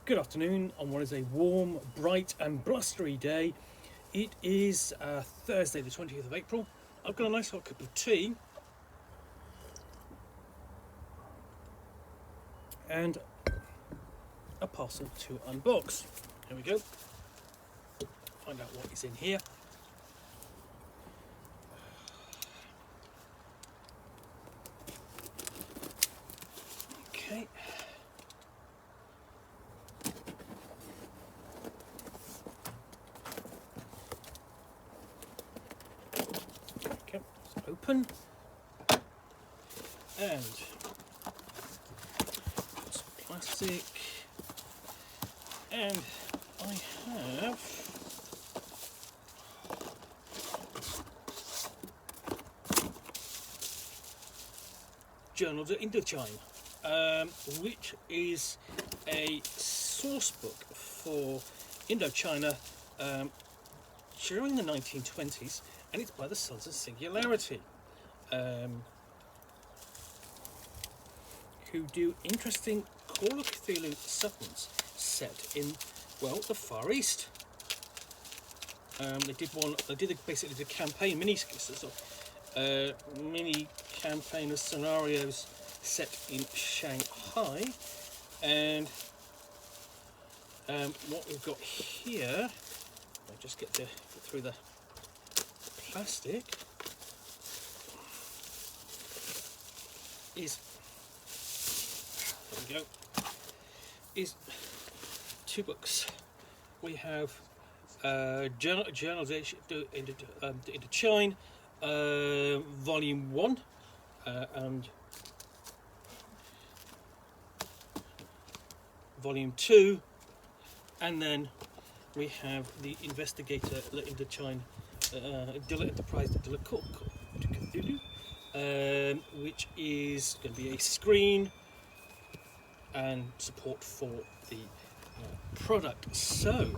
Good afternoon on what is a warm, bright and blustery day. It is Thursday the 20th of April. I've got a nice hot cup of tea and a parcel to unbox. Here we go. Find out what is in here. Okay. Okay, it's open. And some plastic. And I have Journal de Indochine, which is a source book for Indochina during the 1920s, and it's by the Sons of Singularity, who do interesting Call of Cthulhu supplements set in, well, the Far East. They did basically the campaign mini campaign of scenarios set in Shanghai, and what we've got here, I'll just get through the plastic, is, there we go, is two books. We have Journal de Indochine, Volume 1, and Volume 2, and then we have the Investigator Indochine, Enterprise de Call of Cthulhu, which is going to be a screen and support for the product. So,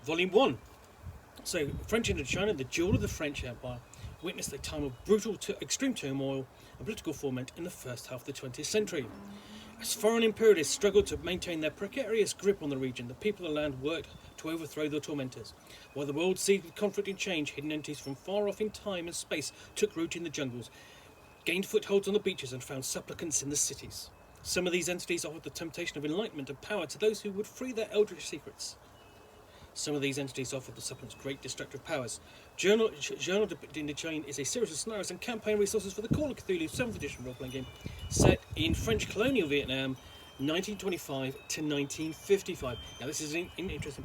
Volume 1. So, French Indochina, the jewel of the French Empire, witnessed a time of brutal extreme turmoil and political ferment in the first half of the 20th century. As foreign imperialists struggled to maintain their precarious grip on the region, the people of the land worked to overthrow their tormentors. While the world seethed with conflict and change, hidden entities from far off in time and space took root in the jungles, gained footholds on the beaches, and found supplicants in the cities. Some of these entities offered the temptation of enlightenment and power to those who would free their eldritch secrets. Some of these entities offered the supplicants great destructive powers. Journal de Indochine is a series of scenarios and campaign resources for the Call of Cthulhu 7th edition role-playing game, set in French colonial Vietnam, 1925 to 1955. Now, this is an interesting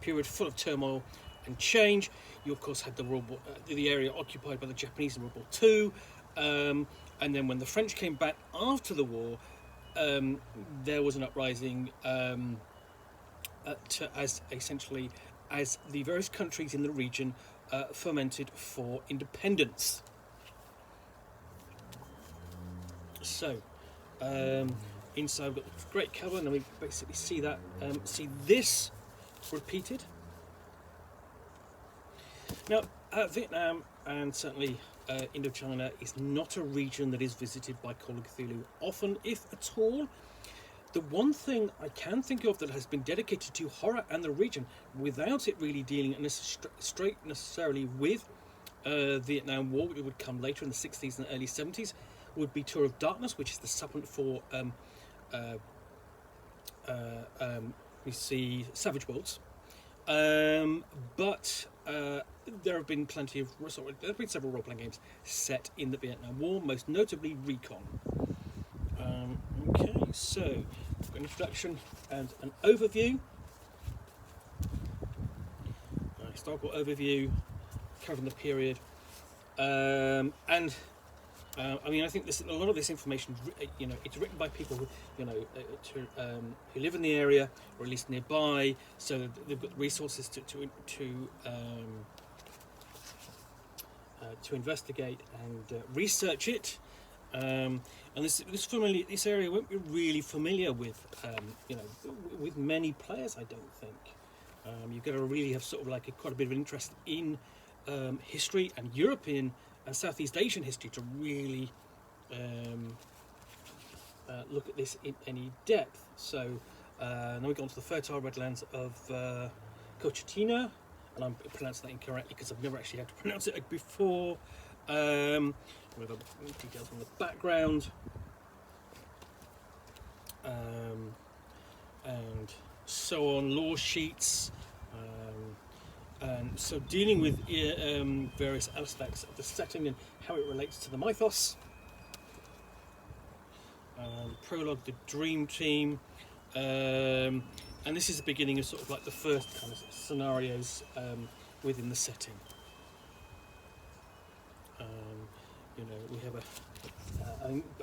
period full of turmoil and change. You, of course, had the area occupied by the Japanese in World War II, and then when the French came back after the war, there was an uprising as the various countries in the region fermented for independence. So, inside we've got the great cover, and we basically see that see this repeated. Now, Vietnam and certainly Indochina is not a region that is visited by Call of Cthulhu often, if at all. The one thing I can think of that has been dedicated to horror and the region without it really dealing necessarily with the Vietnam War, which would come later in the 60s and early 70s, would be Tour of Darkness, which is the supplement for we see Savage Worlds. But there have been several role-playing games set in the Vietnam War, most notably Recon. Okay, so an introduction and an overview. Historical overview covering the period, and I mean, I think a lot of this information, it's written by people who, who live in the area or at least nearby, so they've got resources to investigate and research it. And this area won't be really familiar with, with many players, I don't think. You've got to really have sort of like quite a bit of interest in history and European and Southeast Asian history to really look at this in any depth. So then we go on to the fertile redlands of Cochitina, and I'm pronouncing that incorrectly because I've never actually had to pronounce it before. With details on the background, and so on, law sheets, and so dealing with various aspects of the setting and how it relates to the mythos. Prologue, the dream team, and this is the beginning of sort of like the first kind of scenarios within the setting. We have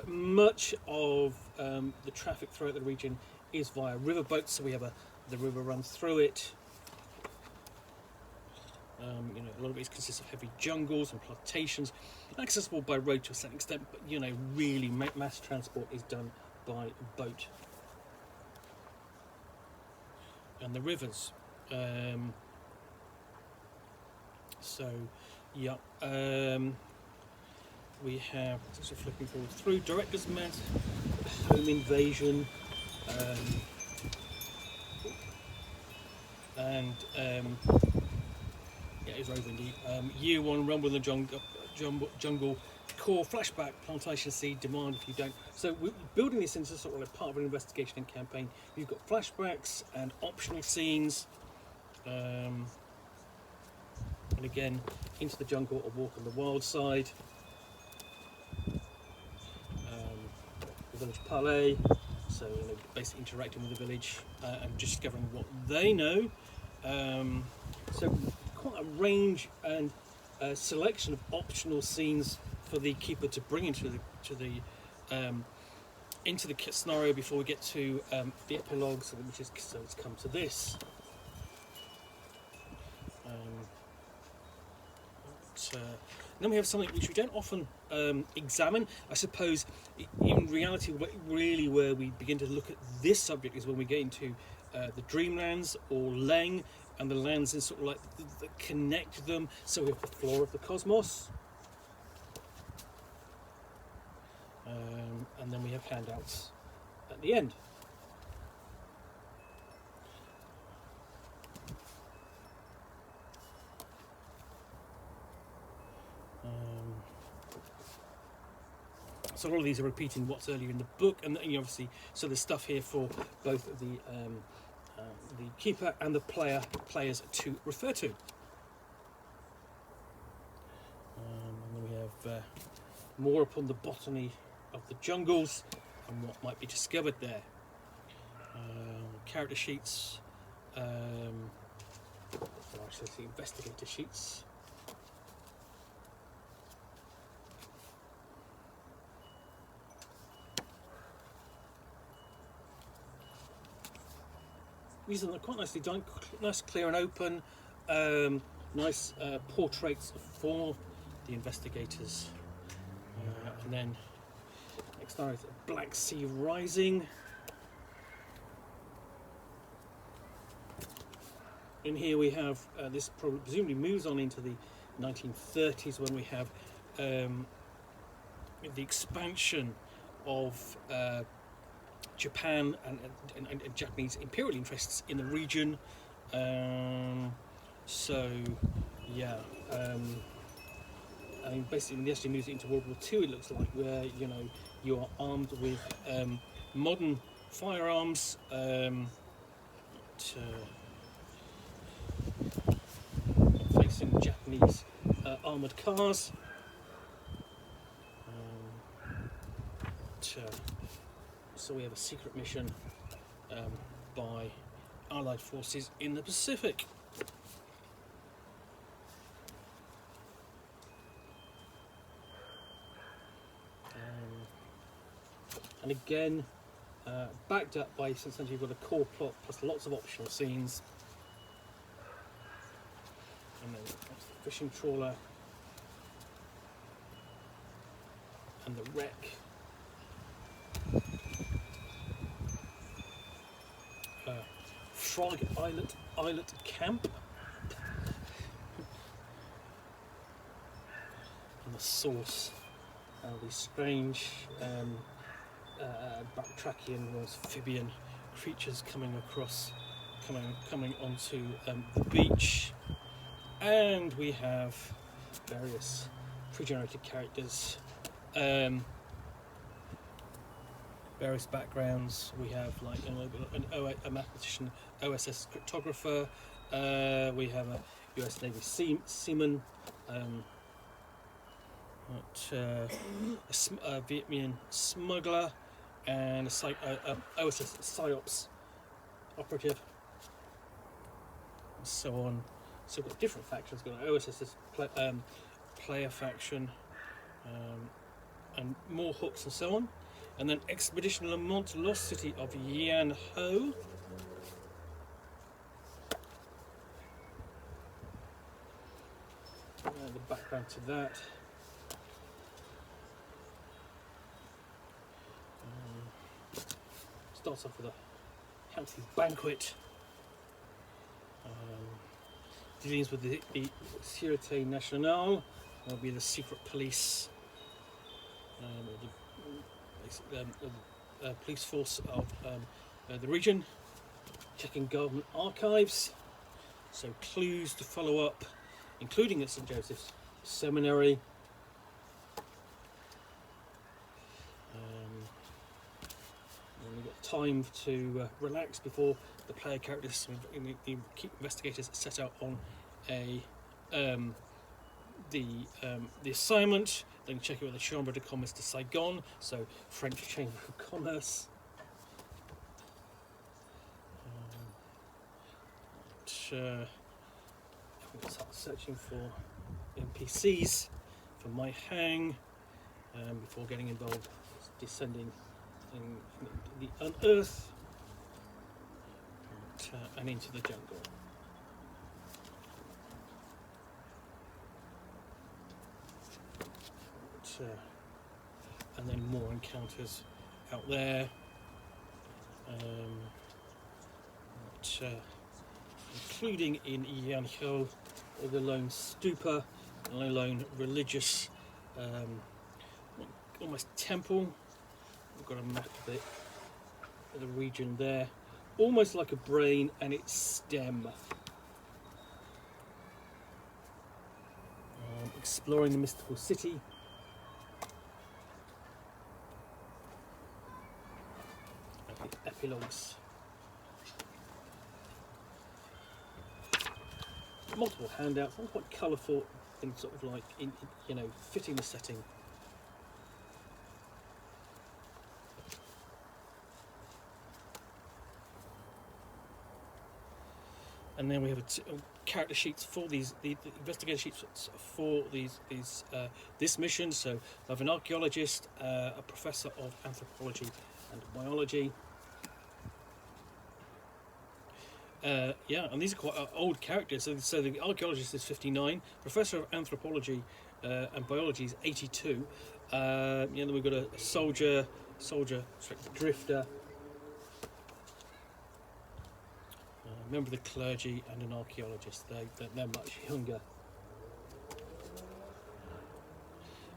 much of the traffic throughout the region is via riverboats, so we have the river runs through it. A lot of it consists of heavy jungles and plantations, accessible by road to a certain extent, but really mass transport is done by boat. And the rivers. We have, just flipping forward through, Director's Met, Home Invasion, it's over indeed. Year One, Rumble in the Jungle, Core, Flashback, Plantation Seed, Demand If You Don't. So we're building this into sort of like part of an investigation and campaign. You've got flashbacks and optional scenes, and again, Into the Jungle, A Walk on the Wild Side. The Village Palais, so basically interacting with the village and discovering what they know. So quite a range and selection of optional scenes for the keeper to bring into the scenario before we get to the epilogues, which is so it's come to this. Then we have something which we don't often examine. I suppose in reality, really where we begin to look at this subject is when we get into the Dreamlands or Leng, and the lands in sort of like that connect them. So we have the Flora of the Cosmos, and then we have handouts at the end. So all of these are repeating what's earlier in the book, and obviously, so there's stuff here for both the keeper and the players to refer to. And then we have more upon the botany of the jungles and what might be discovered there. Character sheets, actually the investigator sheets. These are quite nicely done, nice, clear and open, nice portraits for the investigators. And then next time is Black Sea Rising. In here we have, this presumably moves on into the 1930s when we have the expansion of Japan and Japanese imperial interests in the region. Basically when they actually moves it into World War II, it looks like, where you are armed with modern firearms facing Japanese armoured cars. So we have a secret mission by Allied forces in the Pacific. And again, backed up by, essentially you've got a core plot plus lots of optional scenes. And then the fishing trawler and the wreck. Frog Islet Camp, and the source. These strange backtrackian or amphibian creatures coming onto the beach, and we have various pre-generated characters, various backgrounds. We have like a mathematician, OSS cryptographer. We have a US Navy seaman, a Vietnamese smuggler, and a OSS PSYOPs operative, and so on. So we've got different factions. We've got an OSS player faction, and more hooks and so on. And then Expedition Lamont, Lost City of Yan Ho. The background to that. Starts off with a healthy banquet. Dealings with the Sûreté Nationale, will be the secret police, police force of the region, checking government archives, so clues to follow up, including at St Joseph's Seminary. And we've got time to relax before the player characters and the investigators set out on the assignment. Then check it with the Chambre de Commerce de Saigon, so French Chamber of Commerce. We'll start searching for NPCs for my hang before getting involved, descending in the unearth and into the jungle. And then more encounters out there, including in Yanhou, the lone stupa, a lone religious, almost temple. We've got a map of the region there, almost like a brain and its stem. Exploring the mystical city. Epilogues. Multiple handouts, all quite colourful and sort of like fitting the setting. And then we have character sheets for the investigator sheets for this mission. So I have an archaeologist, a professor of anthropology and biology. And these are quite old characters. So the archaeologist is 59, professor of anthropology and biology is 82. Then we've got a soldier, drifter, a member of the clergy, and an archaeologist. They're much younger.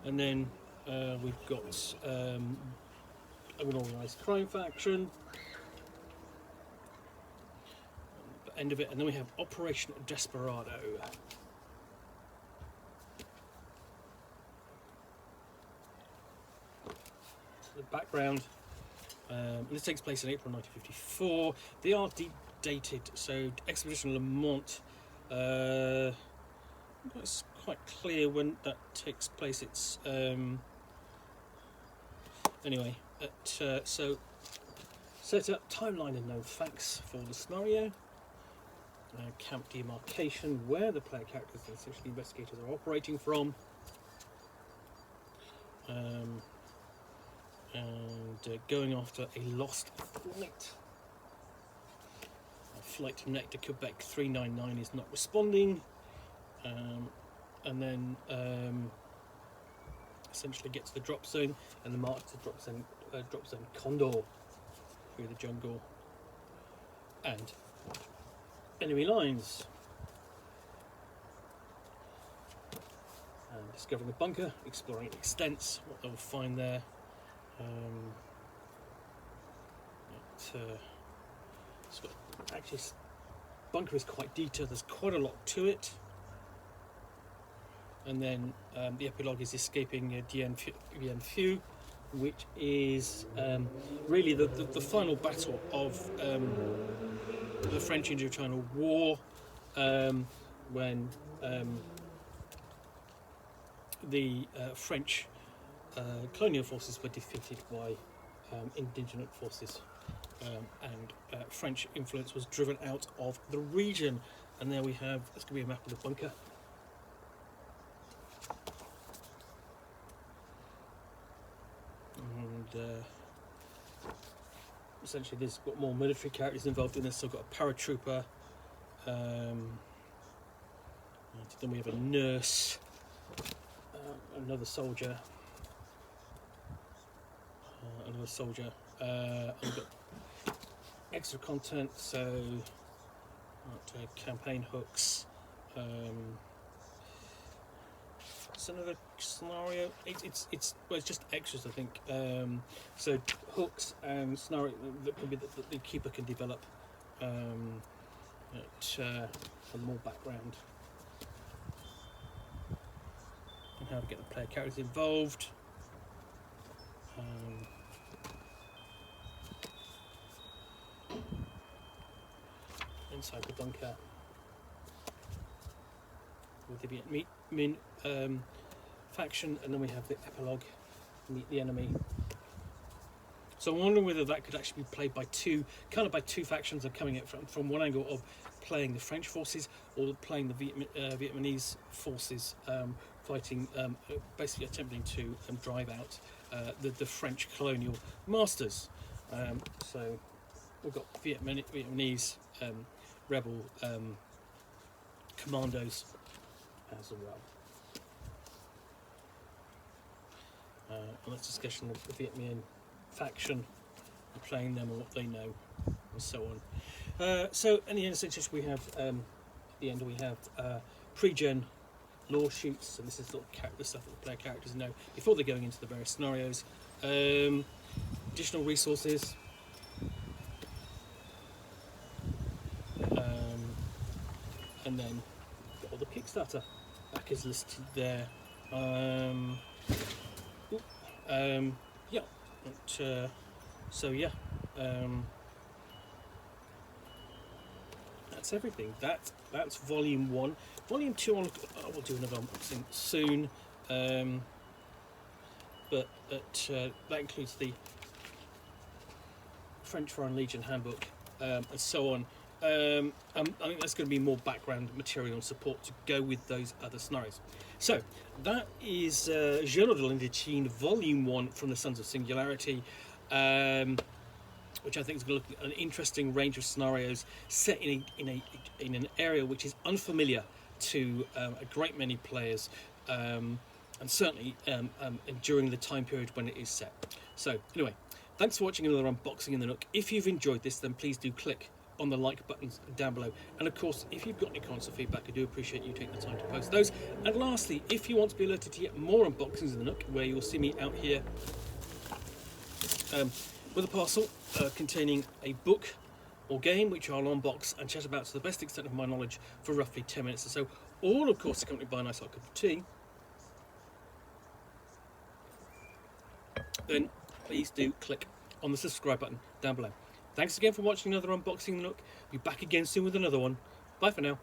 And then we've got an organised crime faction. End of it, and then we have Operation Desperado. The background. This takes place in April 1954. They are dated, so Expedition Lamont. It's quite clear when that takes place. It's anyway. So set up timeline and no facts for the scenario. Camp demarcation, where the player characters and essentially investigators are operating from, and going after a lost flight. A flight to Nectar Quebec 399 is not responding, and then essentially get to the drop zone and the mark to drop zone Condor through the jungle and enemy lines. And discovering a bunker, exploring extents, what they'll find there. it's got, actually, bunker is quite detailed. There's quite a lot to it. And then the epilogue is escaping Dien Phu, which is really the final battle of the French Indochina War, when the French colonial forces were defeated by indigenous forces, and French influence was driven out of the region. And there we have, that's going to be a map of the bunker. And essentially there's got more military characters involved in this. So we've got a paratrooper, then we have a nurse, another soldier, and we've got extra content, so campaign hooks. It's another scenario. It's just extras, I think. So hooks and scenario that can be that the keeper can develop for more background, and how to get the player characters involved. Inside the bunker with the Viet Minh faction, and then we have the epilogue, meet the enemy. So I'm wondering whether that could actually be played by two factions are coming at from one angle of playing the French forces, or playing the Vietnamese forces fighting, basically attempting to drive out the French colonial masters. So we've got Vietnamese rebel commandos as well. And that's discussion of the Viet Minh faction, and playing them and what they know, and so on. So in the end, essentially, we have at the end we have pre-gen lore sheets. So this is the stuff that the player characters know before they're going into the various scenarios. Additional resources. And then got all the Kickstarter backers listed there. Yeah. So yeah, that's everything. That's volume 1. Volume 2, I will do another unboxing soon. But that includes the French Foreign Legion handbook, and so on. I think that's going to be more background material and support to go with those other scenarios. So that is Journal de l'Indochine Volume 1 from the Sons of Singularity, which I think is going to look at an interesting range of scenarios set in an area which is unfamiliar to a great many players, and certainly during the time period when it is set. So anyway, thanks for watching another unboxing in the Nook. If you've enjoyed this, then please do click on the like buttons down below, and of course if you've got any comments or feedback, I do appreciate you taking the time to post those. And lastly, if you want to be alerted to yet more unboxings in the Nook, where you'll see me out here with a parcel containing a book or game which I'll unbox and chat about to the best extent of my knowledge for roughly 10 minutes or so, all of course accompanied by a nice hot cup of tea, then please do click on the subscribe button down below. Thanks again for watching another unboxing in the Nook. Be back again soon with another one. Bye for now.